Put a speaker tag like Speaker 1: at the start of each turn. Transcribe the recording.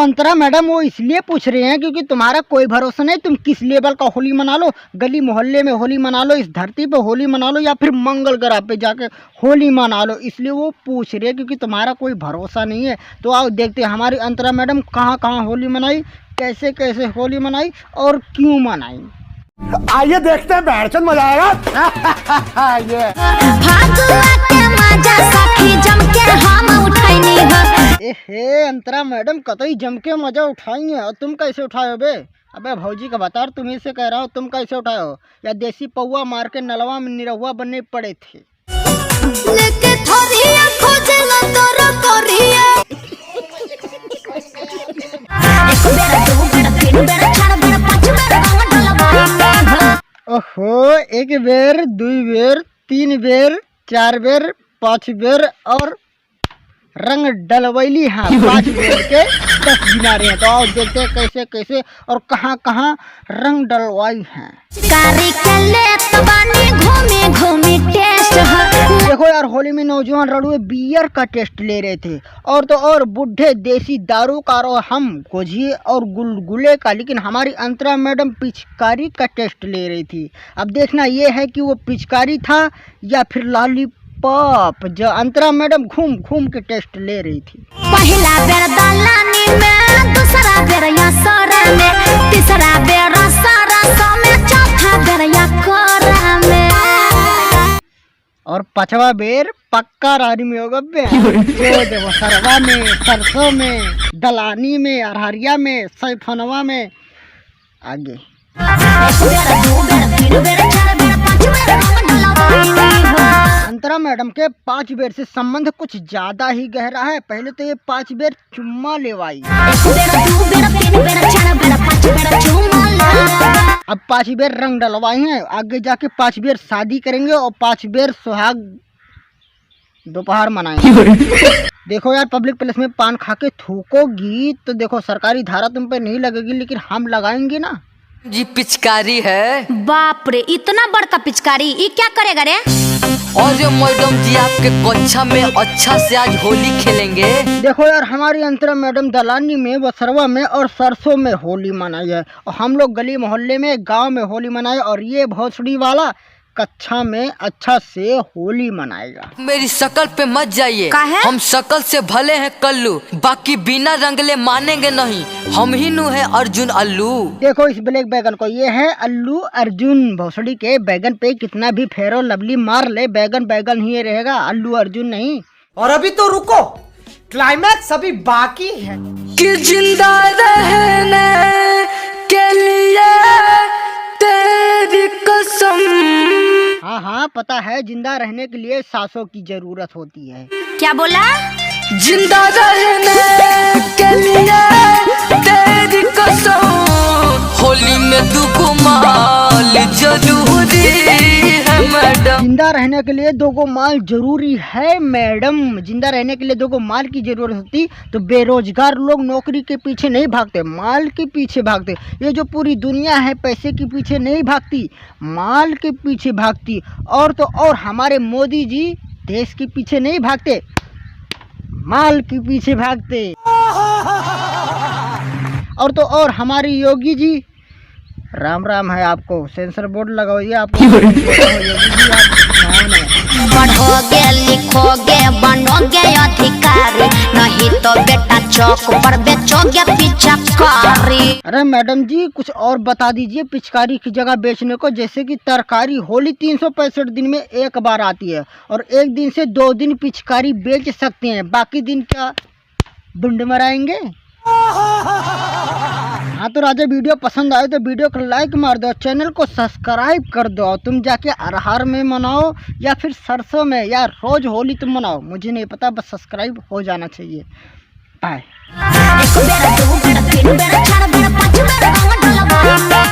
Speaker 1: अंतरा madam वो इसलिए पूछ रहे हैं क्योंकि तुम्हारा कोई भरोसा नहीं, तुम किस लेवल का होली मना लो, गली मोहल्ले में होली मना लो, इस धरती पे होली मना लो, या फिर मंगल ग्रह पे जाके होली मना लो, इसलिए वो पूछ रहे हैं क्योंकि तुम्हारा कोई भरोसा नहीं है। तो आओ देखते हैं हमारी अंतरा मैडम कहाँ कहाँ होली मनाई, कैसे कैसे होली मनाई और क्यों मनाई।
Speaker 2: आइए देखते हैं, बैठचंद मजा आएगा। ये
Speaker 1: हे अंतरा मैडम कतई जम के मजा उठाएंगे और तुम कैसे उठाए बे? अबे भौजी का बता, तुम्ही से कह रहा हो, तुम कैसे उठाए हो? या देसी पौवा मार के नलवा में निरहुआ बनने पड़े थे? ओहो, एक बेर, दुई बेर, तीन बेर, चार बेर, पाँच बेर और रंग डलवैली। हाँ, 5 बेर के 10 गिना रहे हैं। तो आओ देखते हैं कैसे कैसे और कहाँ कहाँ रंग डलवाई हैं। देखो यार, होली में नौजवान रड़ुए बियर का टेस्ट ले रहे थे और तो और बुढ़े देसी दारू का और हम गोझिए और गुलगुले का, लेकिन हमारी अंतरा मैडम पिचकारी का टेस्ट ले रही थी। अब देखना ये है कि वो पिचकारी था या फिर लॉलीपॉप, जो अंतरा मैडम घूम घूम के टेस्ट ले रही थी।
Speaker 3: पहला बेर दलानी में, दूसरा बेर या सोरा में, तीसरा बेर सरसों में, चौथा बेर या कोरा में
Speaker 1: और 5वां बेर पक्का रानी में होगा बे। देखो सरवा में, सरसों में, दलानी में, अरहरिया में, सैफनवा में, आगे अंतरा मैडम के 5 बेर से संबंध कुछ ज्यादा ही गहरा है। पहले तो ये 5 बेर चुम्मा लेवाई, अब 5 बेर रंग डलवाई हैं, आगे जाके 5 बेर शादी करेंगे और 5 बेर सुहाग दोपहर मनाएंगे। देखो यार, पब्लिक प्लेस में पान खा के थूकोगी तो देखो सरकारी धारा तुम पे नहीं लगेगी, लेकिन हम लगाएंगे ना
Speaker 4: जी। पिचकारी है,
Speaker 3: बाप रे, इतना बड़का पिचकारी, ये क्या करेगा रे?
Speaker 4: और जो मैडम जी आपके कक्षा में अच्छा से आज होली खेलेंगे।
Speaker 1: देखो यार, हमारी अंतरा मैडम दलानी में, बसरवा में और सरसों में होली मनाई है और हम लोग गली मोहल्ले में, गांव में होली मनाए, और ये भोसड़ी वाला कक्षा में अच्छा से होली मनाएगा।
Speaker 4: मेरी शकल पे मत जाइए, हम शकल से भले हैं कल्लू, बाकी बिना रंगले मानेंगे नहीं। हम ही नु है अर्जुन अल्लू।
Speaker 1: देखो इस ब्लैक बैगन को, ये है अल्लू अर्जुन। भोसड़ी के बैगन पे कितना भी फेरो लवली मार ले, बैगन बैगन ही रहेगा, अल्लू अर्जुन नहीं।
Speaker 2: और अभी तो रुको, क्लाइमैक्स अभी बाकी है।
Speaker 4: कि जिंदा रहने के लिए तेरी कसम।
Speaker 1: हाँ हाँ पता है, जिंदा रहने के लिए सांसों की जरूरत होती है।
Speaker 3: क्या बोला?
Speaker 4: जिंदा रहने के लिए तेरी कसम, होली में दुगो माल जरूरी है मैडम।
Speaker 1: जिंदा रहने के लिए 2 माल जरूरी है मैडम। जिंदा रहने के लिए 2 माल की जरूरत होती तो बेरोजगार लोग नौकरी के पीछे नहीं भागते, माल के पीछे भागते। ये जो पूरी दुनिया है पैसे के पीछे नहीं भागती, माल के पीछे भागती। और तो और हमारे मोदी जी देश के पीछे नहीं भागते, माल के पीछे भागते। और तो और हमारी योगी जी, राम राम है आपको, सेंसर बोर्ड लगाइए आपको। योगी जी आप
Speaker 3: पढ़ोगे लिखोगे बनोगे अधिकारी, नहीं तो बेटा चौक पर बेचोगे पिचकारी।
Speaker 1: अरे मैडम जी कुछ और बता दीजिए पिचकारी की जगह बेचने को, जैसे कि तरकारी। होली 365 दिन में एक बार आती है और एक दिन से 2 दिन पिचकारी बेच सकते हैं, बाकी दिन क्या बुंड मराएंगे। हाँ तो राजा, वीडियो पसंद आए तो वीडियो को लाइक मार दो, चैनल को सब्सक्राइब कर दो। तुम जाके अरहर में मनाओ या फिर सरसों में, या रोज होली तुम मनाओ, मुझे नहीं पता, बस सब्सक्राइब हो जाना चाहिए। बाय।